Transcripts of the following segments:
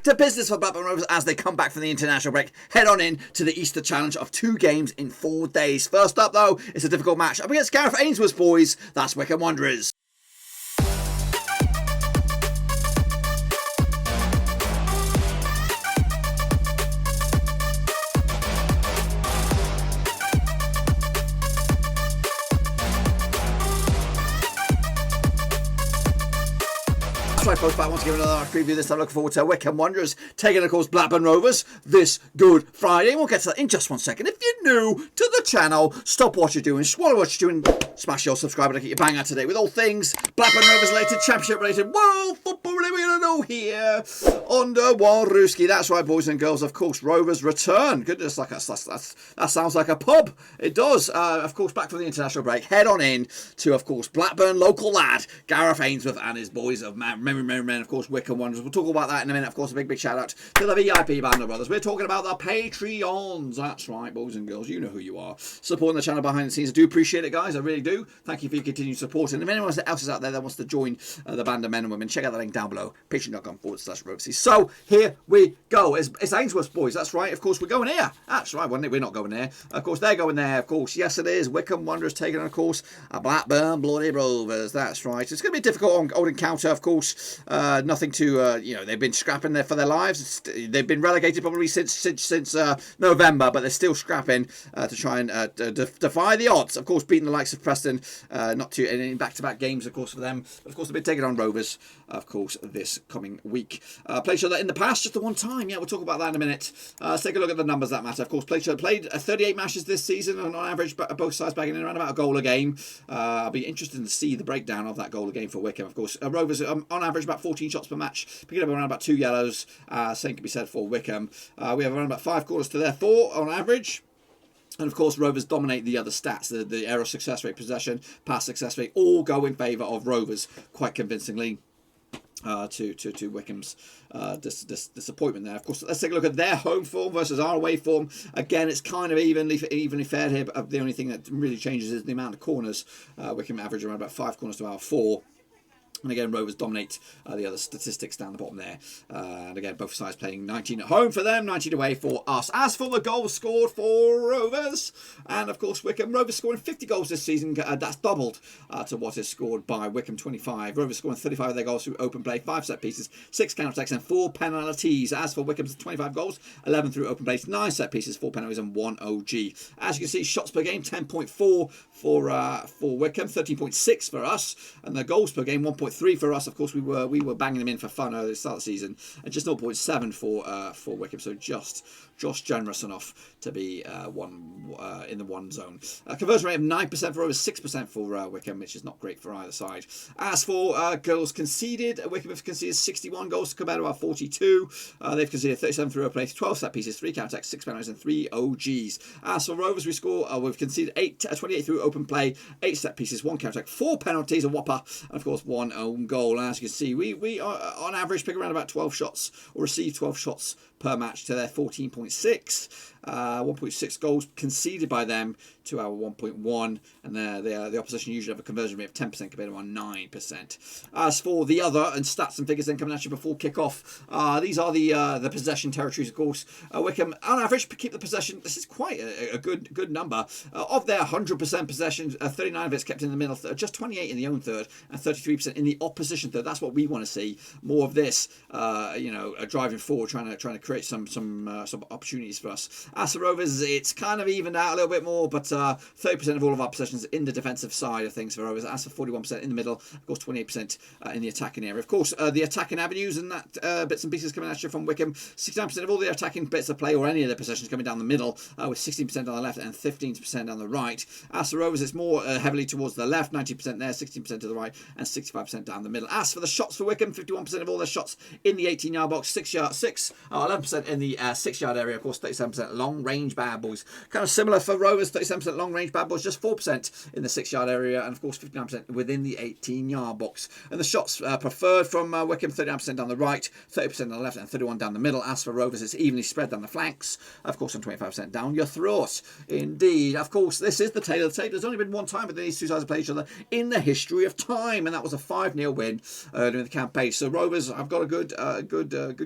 back to business for Blackburn Rovers as they come back from the international break. Head on in to the Easter challenge of 2 games in 4 days. First up, though, it's a difficult match up against Gareth Ainsworth's boys. That's Wycombe Wanderers. That's right, folks, back once again another preview. This time looking forward to Wycombe Wanderers taking, of course, Blackburn Rovers this Good Friday. And we'll get to that in just 1 second. If you're new to the channel, stop what you're doing, swallow what you're doing, smash your subscribe button to get your bang out today with all things Blackburn Rovers related, championship related, world football we're going to know here on the Warooski. That's right, boys and girls. Of course, Rovers return. Goodness, that sounds like a pub. It does. Of course, back from the international break. Head on in to, of course, Blackburn local lad Gareth Ainsworth and his boys of Memory Men, of course, Wycombe Wanderers. We'll talk about that in a minute. Of course, a big shout out to the VIP band of brothers. We're talking about the Patreons. That's right, boys and girls. You know who you are. Supporting the channel behind the scenes. I do appreciate it, guys. I really do. Thank you for your continued support. And if anyone else is out there that wants to join the band of men and women, check out the link down below. Patreon.com/Rovesy. So here we go. It's Ainsworth's boys. That's right. Of course, we're going here. That's right. We're not going there. Of course, they're going there. Of course, yes, it is. Wycombe Wanderers taking on, of course, a Blackburn Bloody Rovers. That's right. It's going to be a difficult old encounter, of course. Nothing to, they've been scrapping there for their lives. They've been relegated probably since November, but they're still scrapping to try and defy the odds. Of course, beating the likes of Preston, not too in back-to-back games, of course, for them. But of course, they've been taking on Rovers, of course, this coming week. Played each other in the past, just the one time. Yeah, we'll talk about that in a minute. Let's take a look at the numbers that matter. Of course, played 38 matches this season, and on average, both sides bagging in around about a goal a game. I'll be interested to see the breakdown of that goal a game for Wycombe. Of course, Rovers on average about 14 shots per match, picking up around about 2 yellows. Same can be said for Wycombe. We have around about 5 corners to their 4 on average. And of course, Rovers dominate the other stats. The error success rate, possession, pass success rate, all go in favour of Rovers quite convincingly. To Wycombe's disappointment there. Of course, let's take a look at their home form versus our away form. Again, it's kind of evenly fair here, but the only thing that really changes is the amount of corners. Wycombe average around about 5 corners to our 4. And again, Rovers dominate the other statistics down the bottom there. And again, both sides playing 19 at home for them, 19 away for us. As for the goals scored for Rovers, and of course, Wycombe, Rovers scoring 50 goals this season. That's doubled to what is scored by Wycombe, 25. Rovers scoring 35 of their goals through open play, 5 set pieces, 6 counter-attacks, and 4 penalties. As for Wycombe's 25 goals, 11 through open plays, 9 set pieces, 4 penalties, and 1 OG. As you can see, shots per game, 10.4 for Wycombe, 13.6 for us, and the goals per game, 1.3 for us. Of course, we were banging them in for fun earlier at the start of the season, and just 0.7 for Wycombe. So just generous enough to be in the one zone. Conversion rate of 9% for Rovers, 6% for Wycombe, which is not great for either side. As for goals conceded, Wycombe have conceded 61 goals compared to our 42. They've conceded 37 through open play, 12 set pieces, 3 counter-attacks, 6 penalties, and 3 OGs. As for Rovers, we've conceded 28 through open play, 8 set pieces, 1 counter-attack, 4 penalties, a whopper, and of course 1 own goal. And as you can see, we are on average pick around about 12 shots or receive 12 shots per match to their 14.6. 1.6 goals conceded by them to our 1.1, and the opposition usually have a conversion rate of 10% compared to our 9%. As for the other and stats and figures then coming at you before kick-off, these are the possession territories, of course. Wycombe, on average, keep the possession. This is quite a good number. Of their 100% possession, 39 of it's kept in the middle, just 28 in the own third, and 33% in the opposition third. That's what we want to see. More of this, driving forward, trying to create some opportunities for us. As for Rovers, it's kind of evened out a little bit more, but 30% of all of our possessions in the defensive side of things for Rovers. As for 41% in the middle, of course 28% in the attacking area. Of course, the attacking avenues and that bits and pieces coming at you from Wycombe, 69% of all the attacking bits of play or any of the possessions coming down the middle, with 16% on the left and 15% on the right. As for Rovers, it's more heavily towards the left, 19% there, 16% to the right, and 65% down the middle. As for the shots for Wycombe, 51% of all their shots in the 18-yard box, 11% 37% in the 6-yard area, of course, 37% long-range bad boys. Kind of similar for Rovers, 37% long-range bad boys, just 4% in the 6-yard area, and of course 59% within the 18-yard box. And the shots preferred from Wycombe, 39% down the right, 30% on the left, and 31% down the middle. As for Rovers, it's evenly spread down the flanks, of course, and 25% down your throat. Indeed, of course, this is the tale of the tape. There's only been one time that these two sides have played each other in the history of time, and that was a 5-0 win during the campaign. So Rovers, I've got a good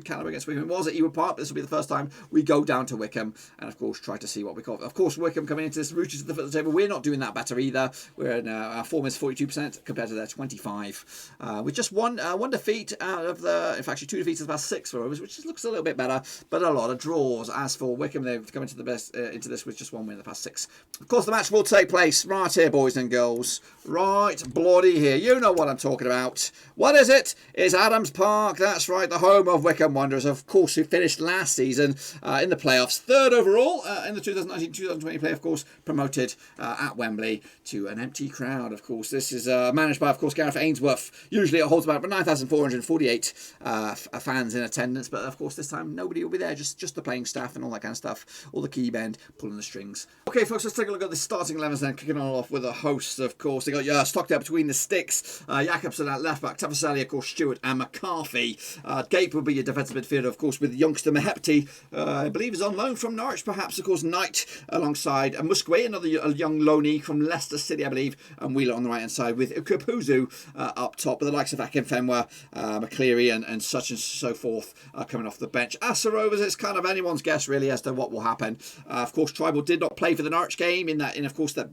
calibre against Wycombe. It was at Ewood Park. This will be the first time we go down to Wycombe, and of course try to see what we got. Of course, Wycombe coming into this rooted to the foot of the table. We're not doing that better either. We're in, our form is 42% compared to their 25. With just one defeat out of the, in fact, actually 2 defeats of the past 6 for Rovers, which looks a little bit better, but a lot of draws. As for Wycombe, they've come into this with just 1 win in the past 6. Of course, the match will take place right here, boys and girls. Right bloody here. You know what I'm talking about. What is it? It's Adams Park. That's right, the home of Wycombe Wanderers, of course, who finished last season in the playoffs. 3rd overall in the 2019-2020 play, of course, promoted at Wembley to an empty crowd, of course. This is managed by, of course, Gareth Ainsworth. Usually it holds about 9,448 fans in attendance, but of course this time nobody will be there, just the playing staff and all that kind of stuff, all the key bend pulling the strings. Okay, folks, let's take a look at the starting 11s then, kicking on off with the hosts, of course. They got Stocked out between the sticks, Jakobsen at left back, Tafasali, of course, Stewart and McCarthy. Gape will be your defensive midfielder, of course, with youngster Mahepti, I believe is on loan from Norwich, perhaps, of course, Knight alongside Musquet, another young loanee from Leicester City, I believe, and Wheeler on the right hand side with Kapuzu up top, with the likes of Akinfenwa, McCleary and such and so forth coming off the bench. As for Rovers, it's kind of anyone's guess really as to what will happen. Of course, Tribal did not play for the Norwich game in of course that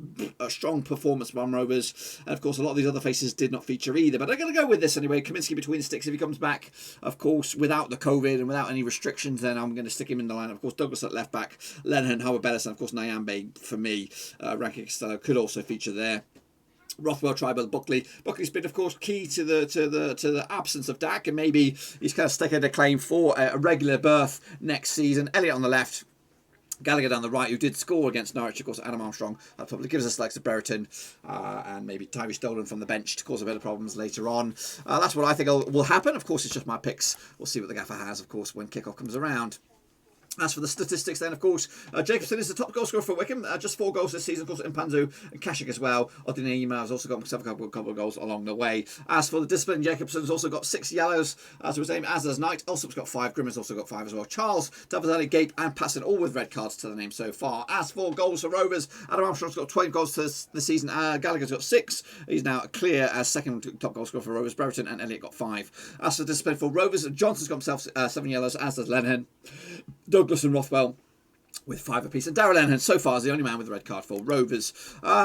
strong performance from Rovers, and of course a lot of these other faces did not feature either, but I'm going to go with this anyway. Kaminsky between the sticks, if he comes back, of course, without the COVID and without any restrictions, then I'm going to stick him in the line. Of course, Douglas at left back, Lennon, Howard Bellis, and of course Nyambe for me. Rankin Costello could also feature there. Rothwell, Tribal, Buckley. Buckley's been, of course, key to the absence of Dak, and maybe he's kind of sticking a claim for a regular berth next season. Elliott on the left, Gallagher down the right, who did score against Norwich, of course. Adam Armstrong probably gives us likes of Brereton and maybe Tyree Dolan from the bench to cause a bit of problems later on. That's what I think will happen. Of course, it's just my picks. We'll see what the gaffer has, of course, when kickoff comes around. As for the statistics then, of course, Jacobson is the top goal scorer for Wycombe. Just 4 goals this season, of course, Mpanzu and Kashik as well. Odineyima has also got a couple of goals along the way. As for the discipline, Jacobson's also got 6 yellows, as was named, as does Knight. Alsop's got 5, Grimmer's also got 5 as well. Charles, Tavazali, Gape and Passon, all with red cards to the name so far. As for goals for Rovers, Adam Armstrong's got 20 goals the season. Gallagher's got 6. He's now clear as second top goal scorer for Rovers. Brereton and Elliott got 5. As for discipline for Rovers, Johnson's got himself 7 yellows, as does Lennon. Douglas and Rothwell with 5 apiece. And Darrell Lennon so far is the only man with a red card for Rovers.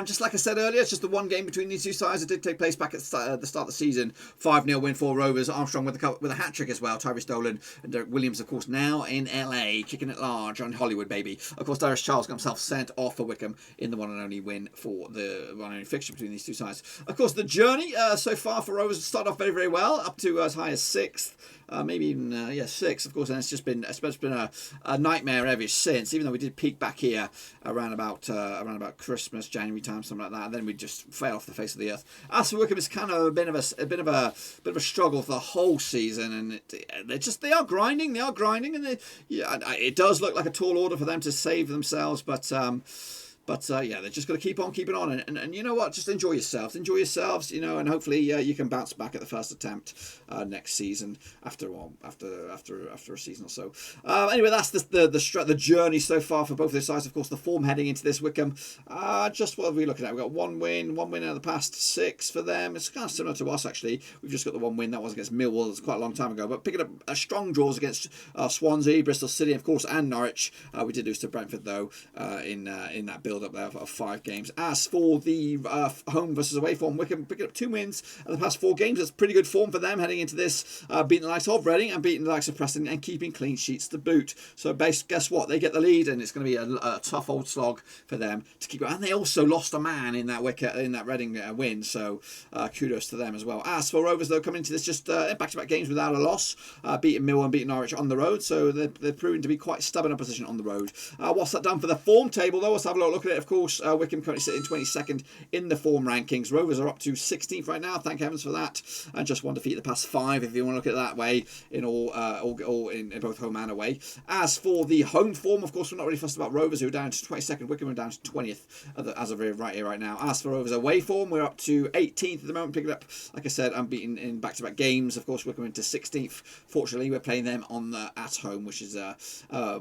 Just like I said earlier, it's just the one game between these two sides. It did take place back at the start of the season. 5-0 win for Rovers. Armstrong with a hat-trick as well. Tyrese Dolan and Derek Williams, of course, now in LA, kicking it large on Hollywood, baby. Of course, Darius Charles got himself sent off for Wycombe in the one and only win for the one and only fixture between these two sides. Of course, the journey so far for Rovers started off very, very well, up to as high as 6th. Maybe even 6th, of course, and it's been a nightmare ever since. Even though we did peak back here around about Christmas, January time, something like that, and then we just fell off the face of the earth. As for Wycombe, it's kind of a bit of a struggle for the whole season, and they are grinding, and it does look like a tall order for them to save themselves, but. Yeah, they're just going to keep on keeping on, and you know what? Just enjoy yourselves, and hopefully you can bounce back at the first attempt next season after a season or so. Anyway, that's the journey so far for both of those sides. Of course, the form heading into this Wycombe. Just what are we looking at? We've got one win out of the past 6 for them. It's kind of similar to us actually. We've just got the one win that was against Millwall. It's quite a long time ago, but picking up strong draws against Swansea, Bristol City, of course, and Norwich. We did lose to Brentford though in that build up there of 5 games. As for the home versus away form, Wycombe picking up 2 wins in the past 4 games. That's pretty good form for them heading into this, beating the likes of Reading and beating the likes of Preston and keeping clean sheets to boot. So guess what? They get the lead, and it's going to be a tough old slog for them to keep going. And they also lost a man in that Reading win, so kudos to them as well. As for Rovers, though, coming into this just back-to-back games without a loss, beating Millwall and beating Norwich on the road, so they're proving to be quite stubborn opposition on the road. What's that done for the form table, though? Let's have a look at at it, of course, Wycombe currently sitting 22nd in the form rankings. Rovers are up to 16th right now, thank heavens for that, and just one defeat the past 5, if you want to look at it that way, in all in both home and away. As for the home form, of course, we're not really fussed about Rovers, who are down to 22nd. Wycombe are down to 20th as of right here, right now. As for Rovers away form, we're up to 18th at the moment, picking up, like I said, unbeaten in back-to-back games. Of course, Wycombe into 16th. Fortunately, we're playing them on the at home, which is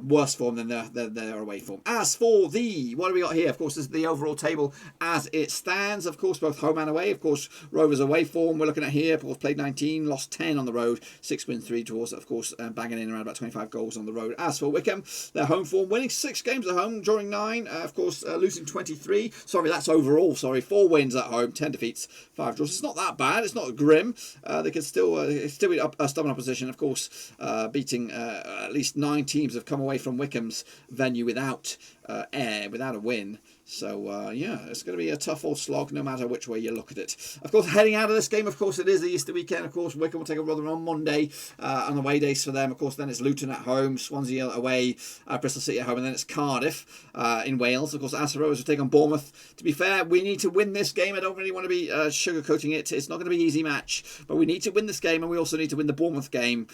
worse form than their away form. As for the, what do we got here? Of course, this is the overall table as it stands. Of course, both home and away. Of course, Rovers away form, we're looking at here. Of course, played 19, lost 10 on the road, 6 wins, 3 draws. Of course, banging in around about 25 goals on the road. As for Wycombe, their home form, winning 6 games at home, drawing 9. Of course, losing 23. Sorry, that's overall. Sorry, 4 wins at home, 10 defeats, 5 draws. It's not that bad. It's not grim. They can still be stubborn opposition. Of course, beating at least 9 teams have come away from Wycombe's venue without a win. So, yeah, it's going to be a tough old slog no matter which way you look at it. Of course, heading out of this game, of course, it is the Easter weekend. Of course, Wycombe will take a Rotherham on Monday on the away days for them. Of course, then it's Luton at home, Swansea away, Bristol City at home, and then it's Cardiff in Wales. Of course, Rovers will take on Bournemouth. To be fair, we need to win this game. I don't really want to be sugarcoating it. It's not going to be an easy match, but we need to win this game, and we also need to win the Bournemouth game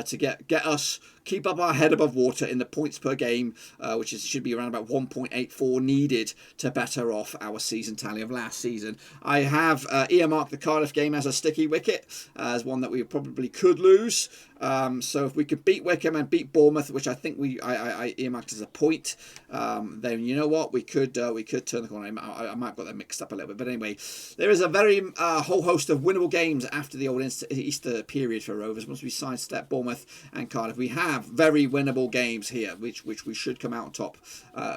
to get us, keep up our head above water in the points per game, which should be around about 1.84 needed to better off our season tally of last season. I have earmarked the Cardiff game as a sticky wicket, as one that we probably could lose. So if we could beat Wycombe and beat Bournemouth, which I think I earmarked as a point, then you know what, we could turn the corner. I might have got that mixed up a little bit, but anyway, there is a very whole host of winnable games after the old Easter period for Rovers. Once we sidestep Bournemouth and Cardiff, we have very winnable games here, which we should come out on top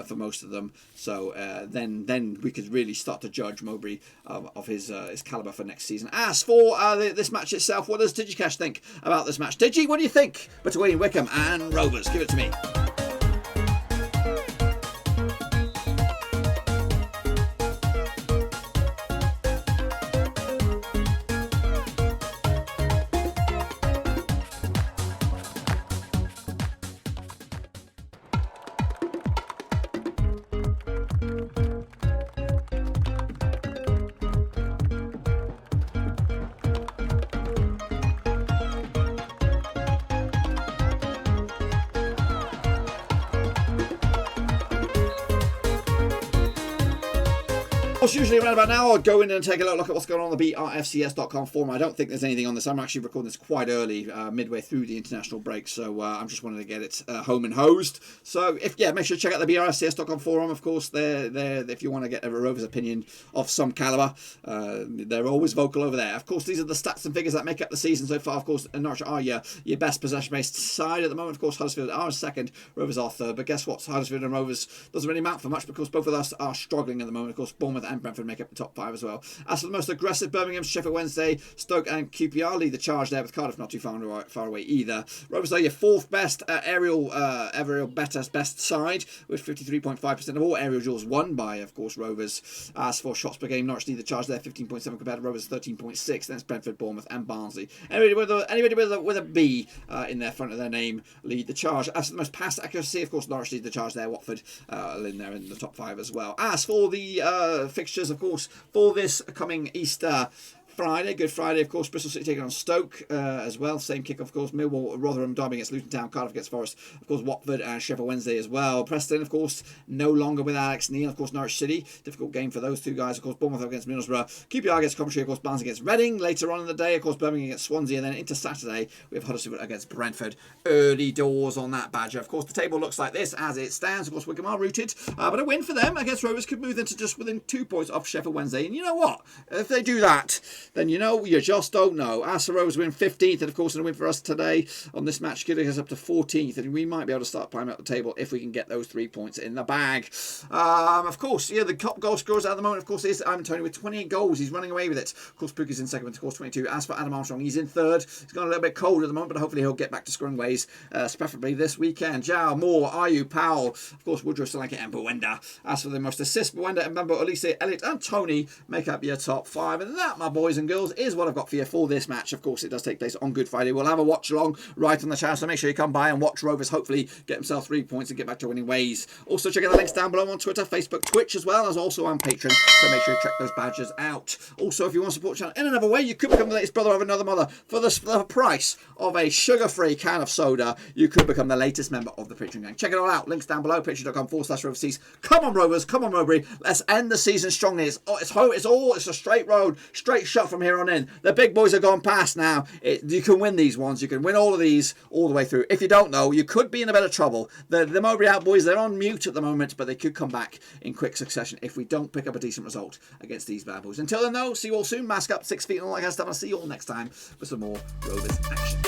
for most of them. So then we could really start to judge Mowbray of his calibre for next season. As for this match itself, what does Digicash think about this match? Digi, what do you think between Wycombe and Rovers? Give it to me. Usually around about now, I'll go in and take a look at what's going on the brfcs.com forum. I don't think there's anything on this. I'm actually recording this quite early, midway through the international break, so I'm just wanting to get it home and hosed. So make sure to check out the brfcs.com forum. Of course, they're if you want to get a Rovers opinion of some calibre, they're always vocal over there. Of course, these are the stats and figures that make up the season so far. Of course, Norwich are your best possession-based side at the moment. Of course, Huddersfield are second, Rovers are third. But guess what? Huddersfield and Rovers doesn't really amount for much because both of us are struggling at the moment. Of course, Bournemouth and Brentford make up the top 5 as well. As for the most aggressive, Birmingham, Sheffield Wednesday, Stoke and QPR lead the charge there, with Cardiff not too far away either. Rovers are your 4th best aerial best side, with 53.5% of all aerial duels won by, of course, Rovers. As for shots per game, Norwich lead the charge there, 15.7 compared to Rovers 13.6. Then it's Brentford, Bournemouth and Barnsley. Anybody with a B in their front of their name lead the charge. As for the most pass accuracy, of course, Norwich lead the charge there. Watford in there in the top 5 as well. As for the fixtures, of course, for this coming Easter Friday, Good Friday, of course, Bristol City taking on Stoke as well. Same kick, of course. Millwall, Rotherham, Derby against Luton Town, Cardiff against Forest. Of course, Watford and Sheffield Wednesday as well. Preston, of course, no longer with Alex Neil. Of course, Norwich City, difficult game for those two guys. Of course, Bournemouth against Middlesbrough. QPR against Coventry. Of course, Barnsley against Reading. Later on in the day, of course, Birmingham against Swansea. And then into Saturday, we have Huddersfield against Brentford. Early doors on that badger. Of course, the table looks like this as it stands. Of course, Wycombe are rooted. But a win for them against Rovers could move them to just within 2 points off Sheffield Wednesday. And you know what? If they do that, then you just don't know. As for Rovers win 15th, and of course, a win for us today on this match could get us up to 14th, and we might be able to start climbing up the table if we can get those 3 points in the bag. Of course, the top goal scorers at the moment, of course, is Tony with 28 goals. He's running away with it. Of course, Pooka's in second with, of course, 22. As for Adam Armstrong, he's in third. He's gone a little bit cold at the moment, but hopefully he'll get back to scoring ways, preferably this weekend. Zhao, Moore, Ayu, Powell, of course, Woodrow, Solanke, and Buenda. As for the most assists, Buenda, Mbambo, Elise, Elliott, and Tony make up your top 5. And that, my boys boys and girls, is what I've got for you for this match. Of course, it does take place on Good Friday. We'll have a watch along right on the channel, so make sure you come by and watch Rovers hopefully get themselves 3 points and get back to winning ways. Also, check out the links down below on Twitter, Facebook, Twitch, as well as also on Patreon, so make sure you check those badges out. Also, if you want to support the channel in another way, you could become the latest brother of another mother. For the price of a sugar-free can of soda, you could become the latest member of the Patreon gang. Check it all out. Links down below, patreon.com/Roverseas. Come on, Rovers. Come on, Mowbray. Let's end the season strongly. It's a straight road, straight shot from here on in. The big boys are gone past now. You can win these ones. You can win all of these all the way through. If you don't know, you could be in a bit of trouble. The Mowbray out boys, they're on mute at the moment, but they could come back in quick succession if we don't pick up a decent result against these bad boys. Until then, though, see you all soon. Mask up, 6 feet, and all that kind of stuff. I'll see you all next time for some more Rovers action.